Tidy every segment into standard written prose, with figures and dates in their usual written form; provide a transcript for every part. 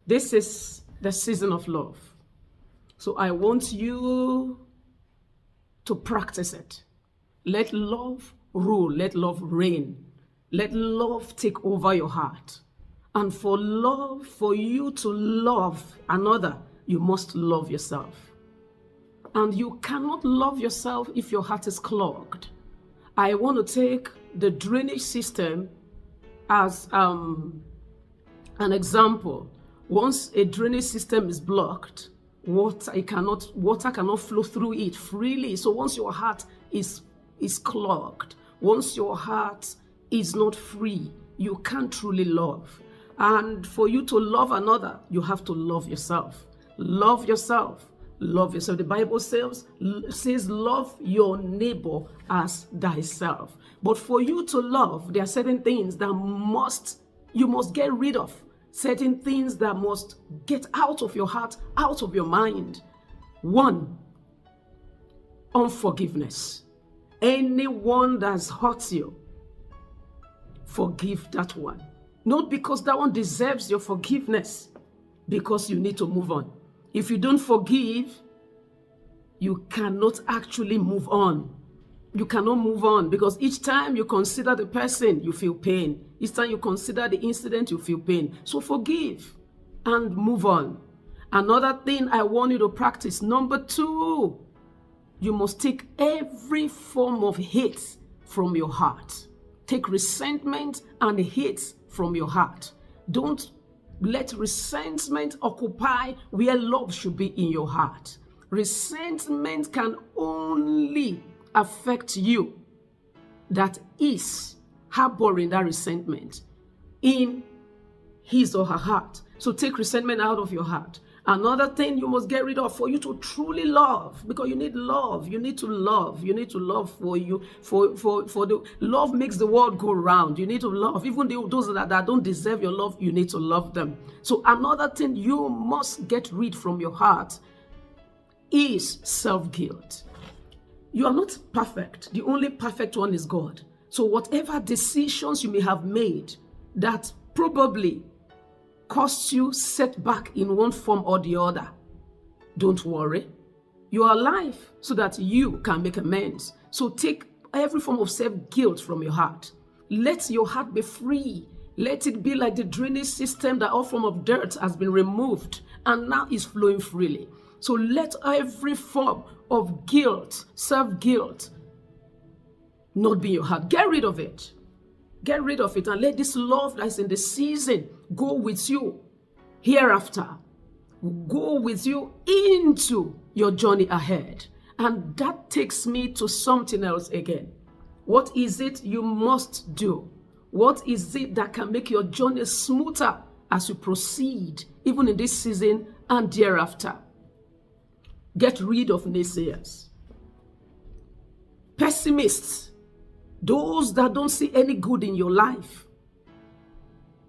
This is the season of love. So I want you to practice it. Let love rule. Let love reign. Let love take over your heart. And for you to love another, you must love yourself. And you cannot love yourself if your heart is clogged. I want to take the drainage system as an example. Once a drainage system is blocked, water cannot flow through it freely. So once your heart is clogged, once your heart is not free, you can't truly love. And for you to love another, you have to love yourself. Love yourself. Love yourself. The Bible says, love your neighbor as thyself. But for you to love, there are certain things that you must get rid of. Certain things that must get out of your heart, out of your mind. One, unforgiveness. Anyone that's hurt you, forgive that one. Not because that one deserves your forgiveness, because you need to move on. If you don't forgive, you cannot actually move on. You cannot move on because each time you consider the person, you feel pain. Each time you consider the incident, you feel pain. So forgive and move on. Another thing I want you to practice, number 2, you must take every form of hate from your heart. Take resentment and hate from your heart. Don't let resentment occupy where love should be in your heart. Resentment can only affect you that is harboring that resentment in his or her heart. So take resentment out of your heart. Another thing you must get rid of for you to truly love, because you need love. You need to love. You need to love for you. For the love makes the world go round. You need to love. Even those that don't deserve your love, you need to love them. So another thing you must get rid from your heart is self-guilt. You are not perfect. The only perfect one is God. So whatever decisions you may have made that probably cost you setback in one form or the other, don't worry. You are alive so that you can make amends. So take every form of self-guilt from your heart. Let your heart be free. Let it be like the drainage system that all form of dirt has been removed and now is flowing freely. So let every form of guilt, self-guilt, not be in your heart. Get rid of it. Get rid of it and let this love that is in the season go with you hereafter. Go with you into your journey ahead. And that takes me to something else again. What is it you must do? What is it that can make your journey smoother as you proceed, even in this season and thereafter? Get rid of naysayers, pessimists, those that don't see any good in your life.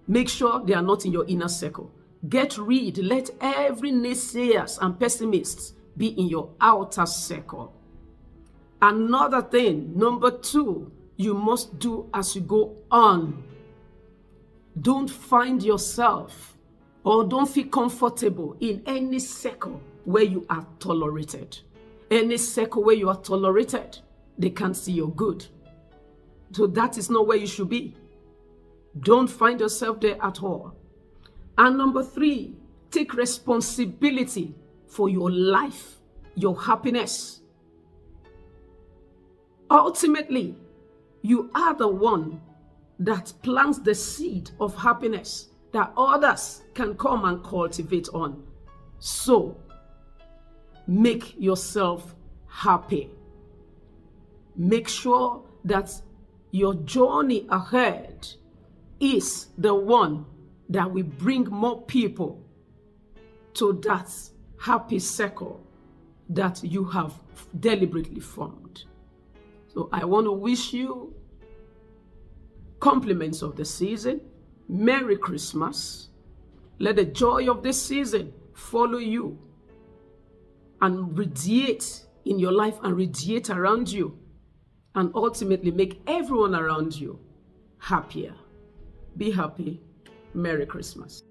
Make sure they are not in your inner circle. Let every naysayers and pessimists be in your outer circle. Another thing, number 2, you must do as you go on. Don't find yourself or don't feel comfortable in any circle where you are tolerated. Any circle where you are tolerated, they can't see your good. So that is not where you should be. Don't find yourself there at all. And number 3, take responsibility for your life, your happiness. Ultimately, you are the one that plants the seed of happiness that others can come and cultivate on. So, make yourself happy. Make sure that your journey ahead is the one that will bring more people to that happy circle that you have deliberately formed. So I want to wish you compliments of the season. Merry Christmas. Let the joy of this season follow you and radiate in your life and radiate around you, and ultimately make everyone around you happier. Be happy. Merry Christmas.